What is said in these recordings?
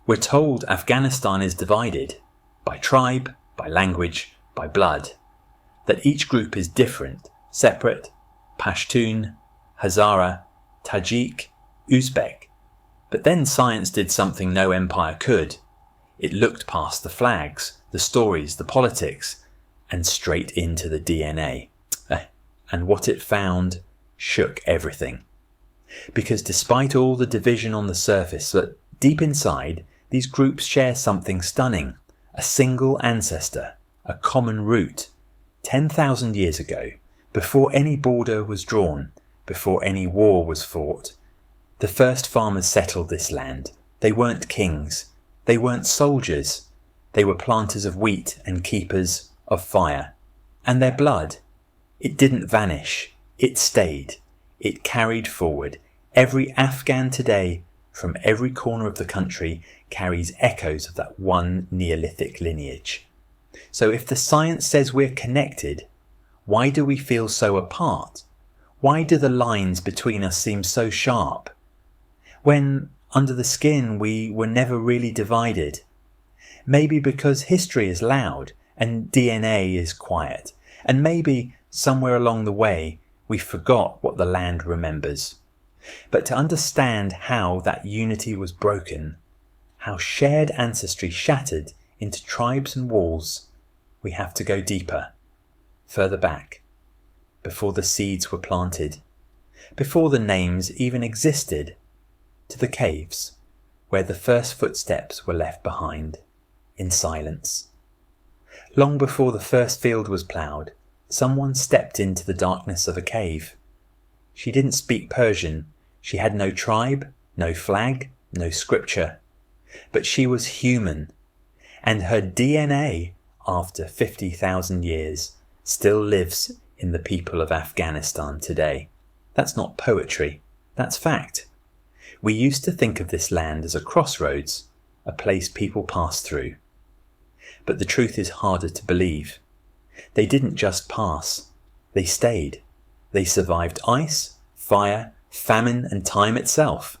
We're told Afghanistan is divided by tribe, by language, by blood, that each group is different, separate, Pashtun, Hazara, Tajik, Uzbek. But then science did something no empire could. It looked past the flags, the stories, the politics, and straight into the DNA. And what it found shook everything. Because despite all the division on the surface, deep inside, these groups share something stunning. A single ancestor, a common root. 10,000 years ago, before any border was drawn, before any war was fought, the first farmers settled this land. They weren't kings. They weren't soldiers. They were planters of wheat and keepers of fire. And their blood, it didn't vanish. It stayed. It carried forward. Every Afghan today, from every corner of the country, carries echoes of that one Neolithic lineage. So if the science says we're connected, why do we feel so apart? Why do the lines between us seem so sharp? When under the skin we were never really divided. Maybe because history is loud and DNA is quiet. And maybe somewhere along the way we forgot what the land remembers. But to understand how that unity was broken, how shared ancestry shattered into tribes and walls, we have to go deeper, further back, before the seeds were planted, before the names even existed, to the caves where the first footsteps were left behind, in silence. Long before the first field was ploughed, someone stepped into the darkness of a cave. She didn't speak Persian. She had no tribe, no flag, no scripture. But she was human, and her DNA, after 50,000 years, still lives in the people of Afghanistan today. That's not poetry, that's fact. We used to think of this land as a crossroads, a place people pass through. But the truth is harder to believe. They didn't just pass, they stayed. They survived ice, fire, famine, and time itself.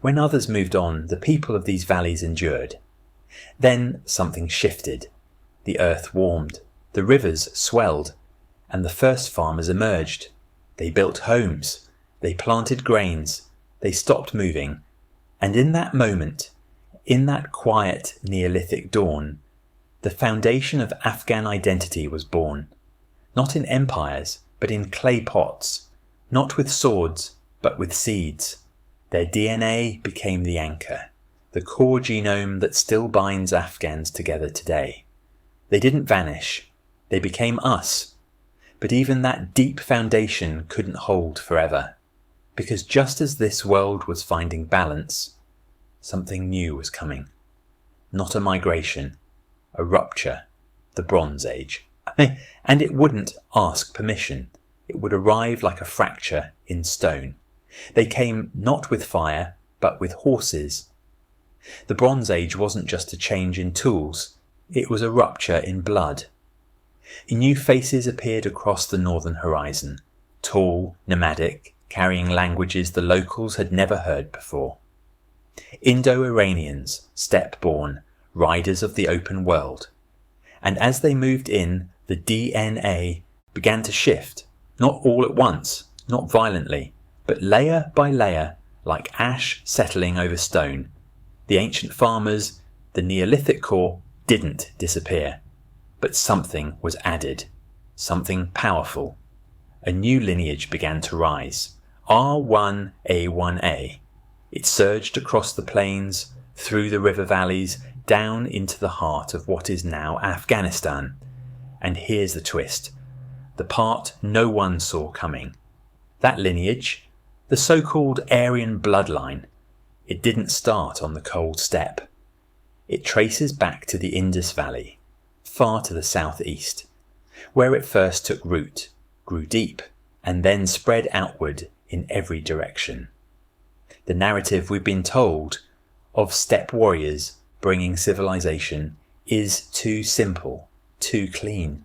When others moved on, the people of these valleys endured. Then something shifted. The earth warmed, the rivers swelled, and the first farmers emerged. They built homes, they planted grains, they stopped moving, and in that moment, in that quiet Neolithic dawn, the foundation of Afghan identity was born. Not in empires, but in clay pots, not with swords, but with seeds. Their DNA became the anchor, the core genome that still binds Afghans together today. They didn't vanish, they became us. But even that deep foundation couldn't hold forever, because just as this world was finding balance, something new was coming. Not a migration, a rupture, the Bronze Age. And it wouldn't ask permission. It would arrive like a fracture in stone. They came not with fire, but with horses. The Bronze Age wasn't just a change in tools, it was a rupture in blood. New faces appeared across the northern horizon, tall, nomadic, carrying languages the locals had never heard before. Indo-Iranians, steppe-born, riders of the open world. And as they moved in, the DNA began to shift, not all at once, not violently, but layer by layer, like ash settling over stone. The ancient farmers, the Neolithic core, didn't disappear, but something was added, something powerful. A new lineage began to rise, R1A1A. It surged across the plains, through the river valleys, down into the heart of what is now Afghanistan. And here's the twist, the part no one saw coming. That lineage, the so-called Aryan bloodline, it didn't start on the cold steppe. It traces back to the Indus Valley, far to the southeast, where it first took root, grew deep, and then spread outward in every direction. The narrative we've been told of steppe warriors bringing civilization is too simple, too clean,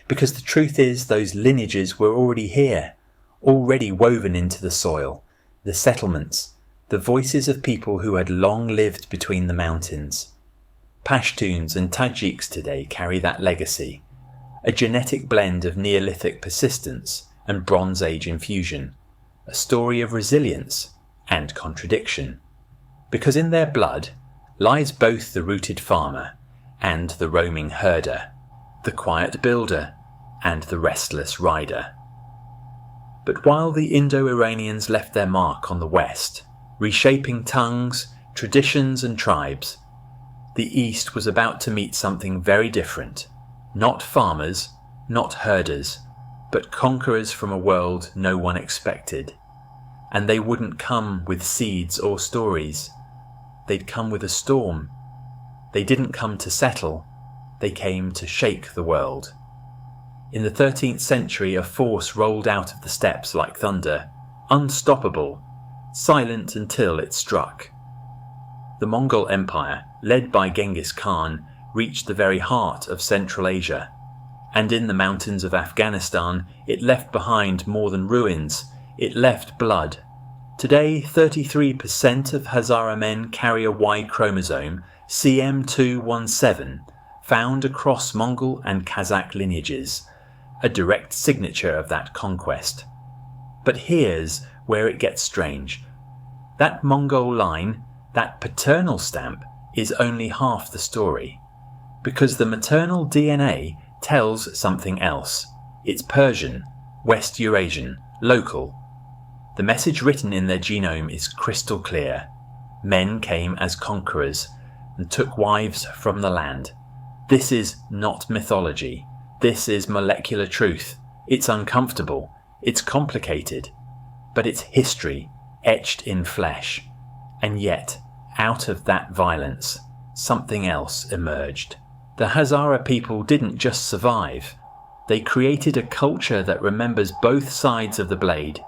because the truth is those lineages were already here, already woven into the soil, the settlements, the voices of people who had long lived between the mountains. Pashtuns and Tajiks today carry that legacy, a genetic blend of Neolithic persistence and Bronze Age infusion, a story of resilience and contradiction. Because in their blood lies both the rooted farmer and the roaming herder, the quiet builder and the restless rider. But while the Indo-Iranians left their mark on the West, reshaping tongues, traditions and tribes, the East was about to meet something very different. Not farmers, not herders, but conquerors from a world no one expected. And they wouldn't come with seeds or stories. They'd come with a storm. They didn't come to settle. They came to shake the world. In the 13th century, a force rolled out of the steppes like thunder, unstoppable, silent until it struck. The Mongol Empire, led by Genghis Khan, reached the very heart of Central Asia, and in the mountains of Afghanistan it left behind more than ruins, it left blood. Today 33% of Hazara men carry a Y chromosome, CM217, found across Mongol and Kazakh lineages, a direct signature of that conquest. But here's where it gets strange. That Mongol line, that paternal stamp, is only half the story, because the maternal DNA tells something else. It's Persian, West Eurasian, local. The message written in their genome is crystal clear. Men came as conquerors and took wives from the land. This is not mythology. This is molecular truth. It's uncomfortable. It's complicated. But it's history, etched in flesh. And yet, out of that violence, something else emerged. The Hazara people didn't just survive. They created a culture that remembers both sides of the blade.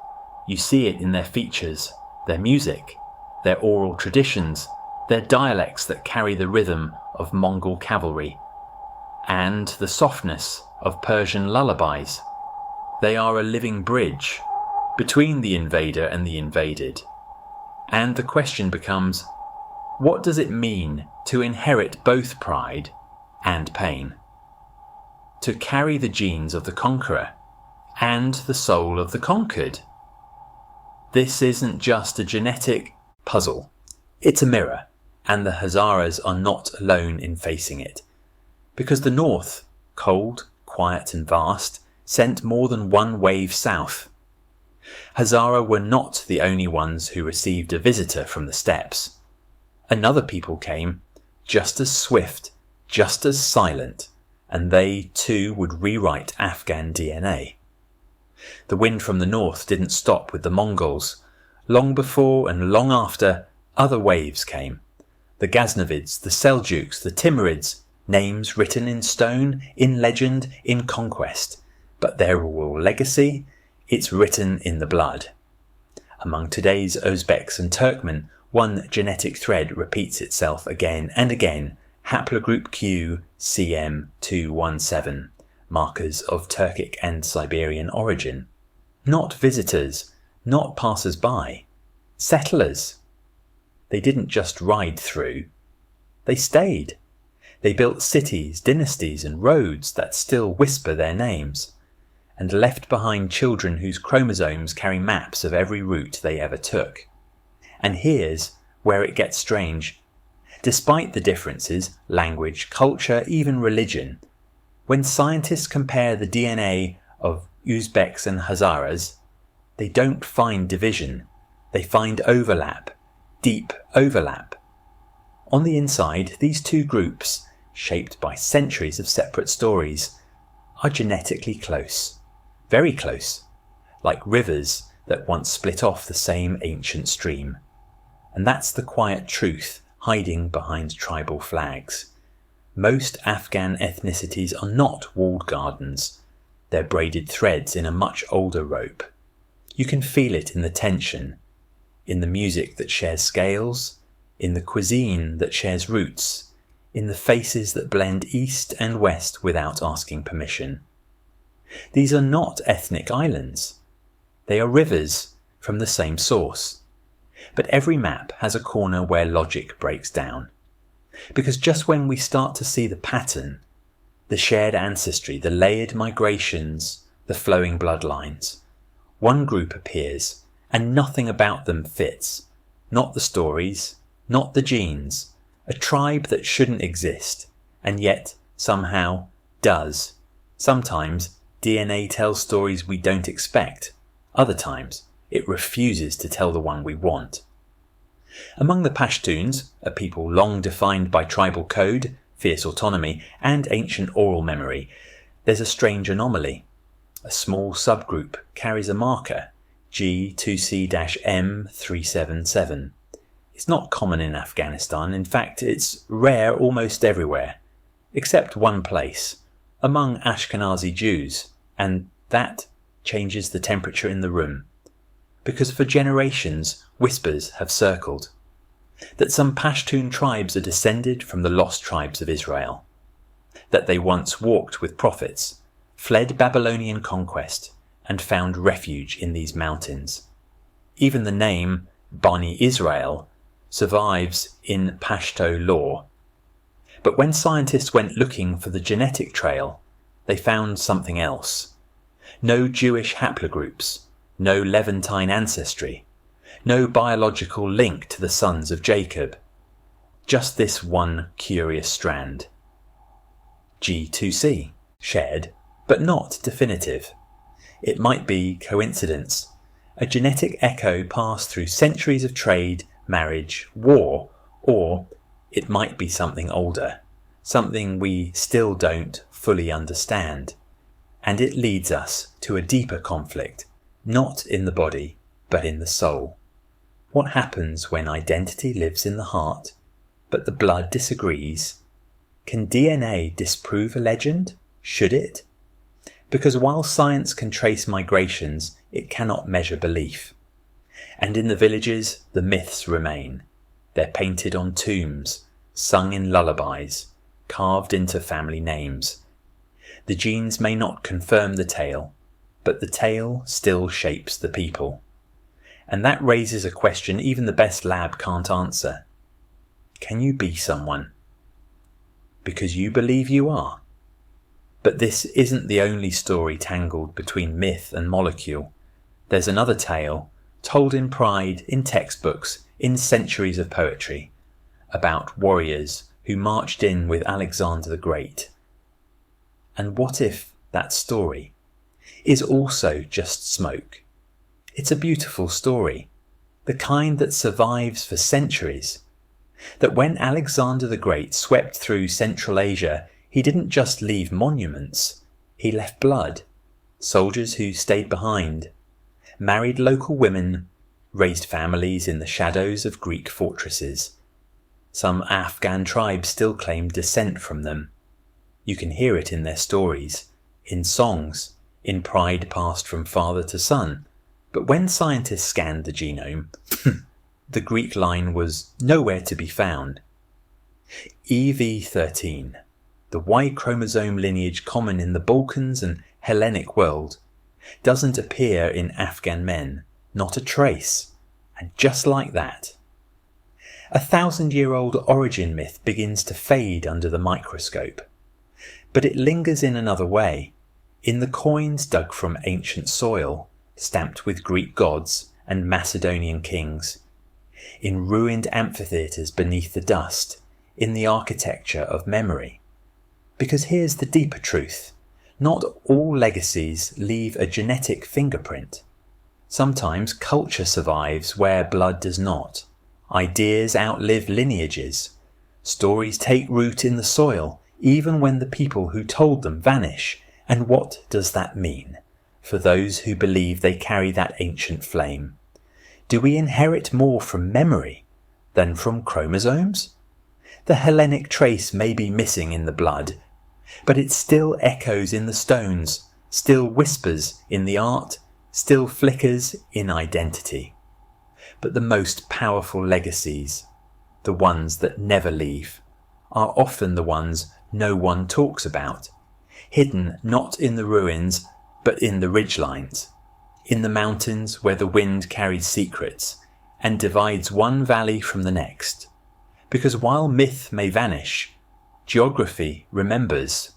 You see it in their features, their music, their oral traditions, their dialects that carry the rhythm of Mongol cavalry, and the softness of Persian lullabies. They are a living bridge between the invader and the invaded. And the question becomes, what does it mean to inherit both pride and pain? To carry the genes of the conqueror and the soul of the conquered? This isn't just a genetic puzzle. It's a mirror, and the Hazaras are not alone in facing it. Because the north, cold, quiet and vast, sent more than one wave south. Hazara were not the only ones who received a visitor from the steppes. Another people came, just as swift, just as silent, and they too would rewrite Afghan DNA. The wind from the north didn't stop with the Mongols. Long before and long after, other waves came. The Ghaznavids, the Seljuks, the Timurids, names written in stone, in legend, in conquest. But their royal legacy, it's written in the blood. Among today's Uzbeks and Turkmen, one genetic thread repeats itself again and again, haplogroup Q CM217, markers of Turkic and Siberian origin. Not visitors, not passers-by, settlers. They didn't just ride through, they stayed. They built cities, dynasties and roads that still whisper their names, and left behind children whose chromosomes carry maps of every route they ever took. And here's where it gets strange. Despite the differences, language, culture, even religion, when scientists compare the DNA of Uzbeks and Hazaras, they don't find division, they find overlap, deep overlap. On the inside, these two groups, shaped by centuries of separate stories, are genetically close, very close, like rivers that once split off the same ancient stream. And that's the quiet truth hiding behind tribal flags. Most Afghan ethnicities are not walled gardens. They're braided threads in a much older rope. You can feel it in the tension, in the music that shares scales, in the cuisine that shares roots, in the faces that blend east and west without asking permission. These are not ethnic islands. They are rivers from the same source. But every map has a corner where logic breaks down. Because just when we start to see the pattern, the shared ancestry, the layered migrations, the flowing bloodlines, one group appears and nothing about them fits. Not the stories, not the genes, a tribe that shouldn't exist, and yet somehow does. Sometimes DNA tells stories we don't expect. Other times it refuses to tell the one we want. Among the Pashtuns, a people long defined by tribal code, fierce autonomy, and ancient oral memory, there's a strange anomaly. A small subgroup carries a marker, G2C-M377. It's not common in Afghanistan. In fact, it's rare almost everywhere, except one place, among Ashkenazi Jews, and that changes the temperature in the room. Because for generations, whispers have circled that some Pashtun tribes are descended from the lost tribes of Israel, that they once walked with prophets, fled Babylonian conquest, and found refuge in these mountains. Even the name Bani Israel survives in Pashto lore. But when scientists went looking for the genetic trail, they found something else. No Jewish haplogroups, no Levantine ancestry, no biological link to the sons of Jacob. Just this one curious strand. G2C, shared, but not definitive. It might be coincidence, a genetic echo passed through centuries of trade, marriage, war, or it might be something older, something we still don't fully understand. And it leads us to a deeper conflict, not in the body, but in the soul. What happens when identity lives in the heart, but the blood disagrees? Can DNA disprove a legend? Should it? Because while science can trace migrations, it cannot measure belief. And in the villages, the myths remain. They're painted on tombs, sung in lullabies, carved into family names. The genes may not confirm the tale, but the tale still shapes the people. And that raises a question even the best lab can't answer. Can you be someone? Because you believe you are. But this isn't the only story tangled between myth and molecule. There's another tale, told in pride, in textbooks, in centuries of poetry, about warriors who marched in with Alexander the Great. And what if that story is also just smoke? It's a beautiful story, the kind that survives for centuries. That when Alexander the Great swept through Central Asia, he didn't just leave monuments, he left blood, soldiers who stayed behind, married local women, raised families in the shadows of Greek fortresses. Some Afghan tribes still claim descent from them. You can hear it in their stories, in songs, in pride passed from father to son. But when scientists scanned the genome, the Greek line was nowhere to be found. EV13, the Y chromosome lineage common in the Balkans and Hellenic world, doesn't appear in Afghan men, not a trace. And just like that, 1,000-year-old origin myth begins to fade under the microscope. But it lingers in another way, in the coins dug from ancient soil, stamped with Greek gods and Macedonian kings, in ruined amphitheatres beneath the dust, in the architecture of memory. Because here's the deeper truth. Not all legacies leave a genetic fingerprint. Sometimes culture survives where blood does not. Ideas outlive lineages. Stories take root in the soil, even when the people who told them vanish. And what does that mean for those who believe they carry that ancient flame? Do we inherit more from memory than from chromosomes? The Hellenic trace may be missing in the blood, but it still echoes in the stones, still whispers in the art, still flickers in identity. But the most powerful legacies, the ones that never leave, are often the ones no one talks about, hidden not in the ruins, but in the ridgelines, in the mountains where the wind carried secrets, and divides one valley from the next. Because while myth may vanish, geography remembers.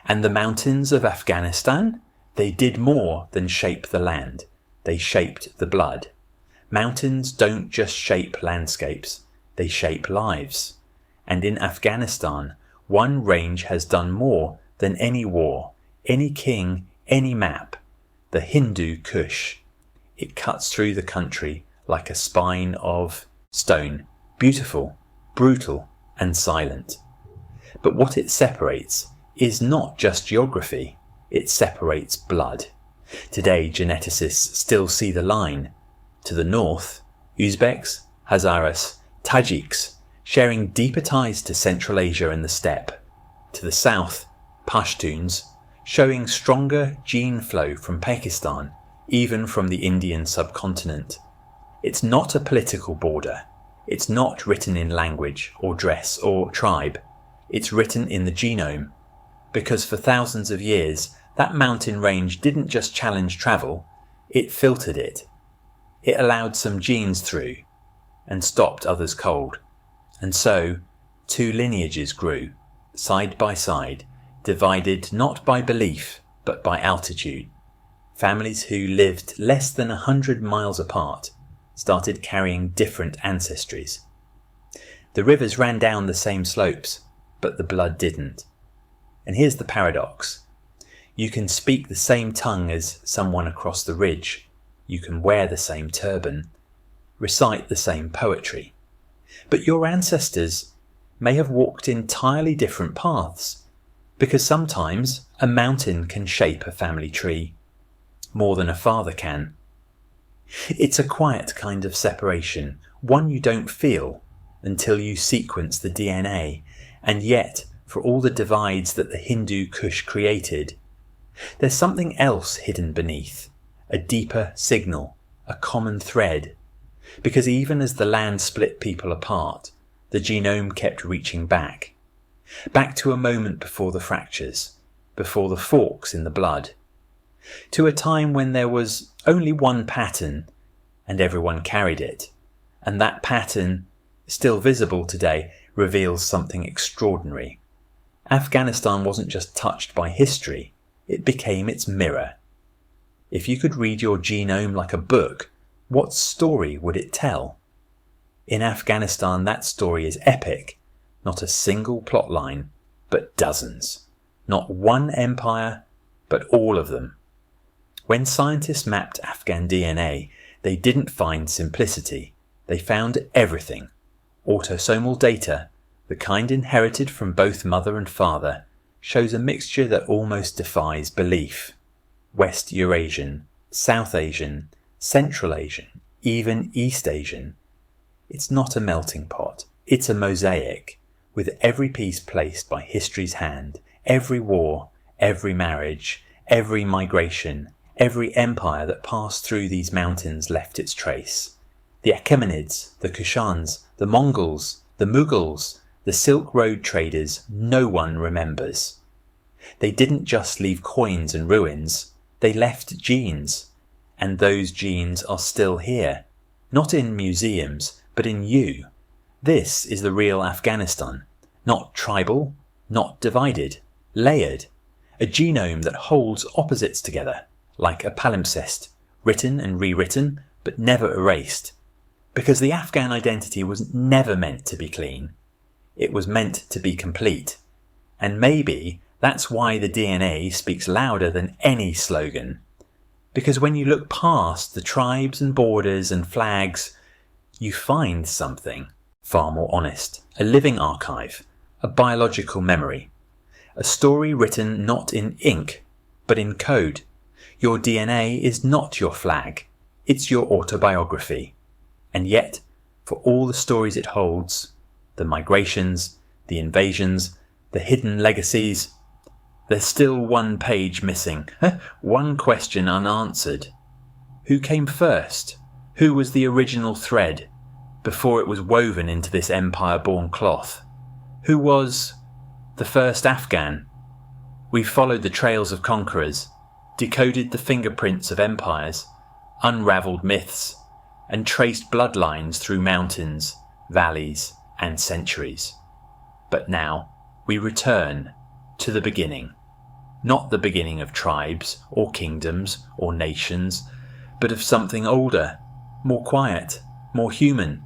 And the mountains of Afghanistan, they did more than shape the land. They shaped the blood. Mountains don't just shape landscapes, they shape lives. And in Afghanistan, one range has done more than any war, any king, any map. The Hindu Kush. It cuts through the country like a spine of stone, beautiful, brutal, and silent. But what it separates is not just geography, it separates blood. Today, geneticists still see the line. To the north, Uzbeks, Hazaras, Tajiks, sharing deeper ties to Central Asia and the steppe. To the south, Pashtuns, showing stronger gene flow from Pakistan, even from the Indian subcontinent. It's not a political border. It's not written in language or dress or tribe. It's written in the genome. Because for thousands of years, that mountain range didn't just challenge travel, it filtered it. It allowed some genes through and stopped others cold. And so, two lineages grew, side by side, divided not by belief, but by altitude. Families who lived less than 100 miles apart started carrying different ancestries. The rivers ran down the same slopes, but the blood didn't. And here's the paradox. You can speak the same tongue as someone across the ridge. You can wear the same turban, recite the same poetry. But your ancestors may have walked entirely different paths, because sometimes a mountain can shape a family tree more than a father can. It's a quiet kind of separation, one you don't feel until you sequence the DNA, and yet, for all the divides that the Hindu Kush created, there's something else hidden beneath, a deeper signal, a common thread. Because even as the land split people apart, the genome kept reaching back to a moment before the fractures, before the forks in the blood, to a time when there was only one pattern and everyone carried it, and that pattern, still visible today, reveals something extraordinary. Afghanistan wasn't just touched by history, it became its mirror. If you could read your genome like a book, what story would it tell? In Afghanistan, that story is epic. Not a single plot line, but dozens. Not one empire, but all of them. When scientists mapped Afghan DNA, they didn't find simplicity. They found everything. Autosomal data, the kind inherited from both mother and father, shows a mixture that almost defies belief. West Eurasian, South Asian, Central Asian, even East Asian. It's not a melting pot, it's a mosaic, with every piece placed by history's hand, every war, every marriage, every migration, every empire that passed through these mountains left its trace. The Achaemenids, the Kushans, the Mongols, the Mughals, the Silk Road traders, no one remembers. They didn't just leave coins and ruins, they left genes. And those genes are still here, not in museums, but in you. This is the real Afghanistan, not tribal, not divided, layered, a genome that holds opposites together, like a palimpsest, written and rewritten, but never erased. Because the Afghan identity was never meant to be clean. It was meant to be complete. And maybe that's why the DNA speaks louder than any slogan. Because when you look past the tribes and borders and flags, you find something far more honest. A living archive, a biological memory, a story written not in ink, but in code. Your DNA is not your flag, it's your autobiography. And yet, for all the stories it holds, the migrations, the invasions, the hidden legacies, there's still one page missing, one question unanswered. Who came first? Who was the original thread before it was woven into this empire-born cloth? Who was the first Afghan? We've followed the trails of conquerors, decoded the fingerprints of empires, unravelled myths, and traced bloodlines through mountains, valleys, and centuries. But now we return to the beginning. Not the beginning of tribes or kingdoms or nations, but of something older, more quiet, more human.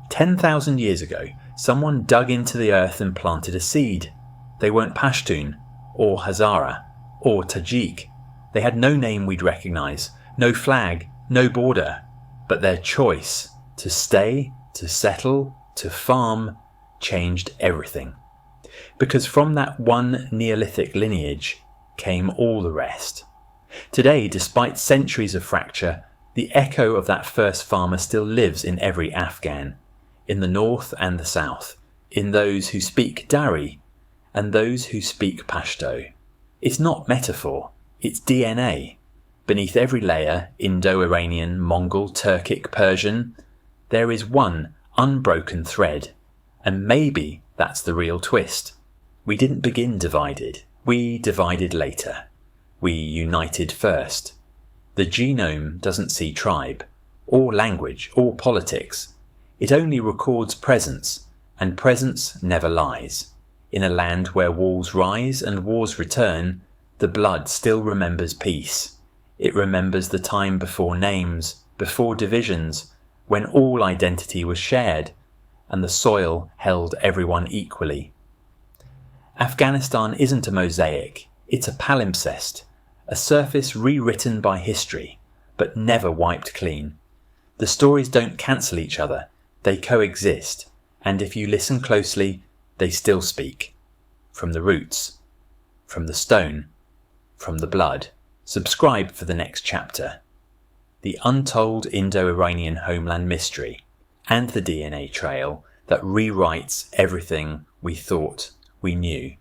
10,000 years ago, someone dug into the earth and planted a seed. They weren't Pashtun, or Hazara, or Tajik. They had no name we'd recognise, no flag, no border. But their choice to stay, to settle, to farm, changed everything. Because from that one Neolithic lineage came all the rest. Today, despite centuries of fracture, the echo of that first farmer still lives in every Afghan, in the north and the south, in those who speak Dari and those who speak Pashto. It's not metaphor, it's DNA. Beneath every layer, Indo-Iranian, Mongol, Turkic, Persian, there is one unbroken thread. And maybe that's the real twist. We didn't begin divided. We divided later. We united first. The genome doesn't see tribe, or language, or politics. It only records presence, and presence never lies. In a land where walls rise and wars return, the blood still remembers peace. It remembers the time before names, before divisions, when all identity was shared, and the soil held everyone equally. Afghanistan isn't a mosaic, it's a palimpsest, a surface rewritten by history, but never wiped clean. The stories don't cancel each other, they coexist, and if you listen closely, they still speak. From the roots, from the stone, from the blood. Subscribe for the next chapter. The untold Indo-Iranian homeland mystery, and the DNA trail that rewrites everything we thought we knew.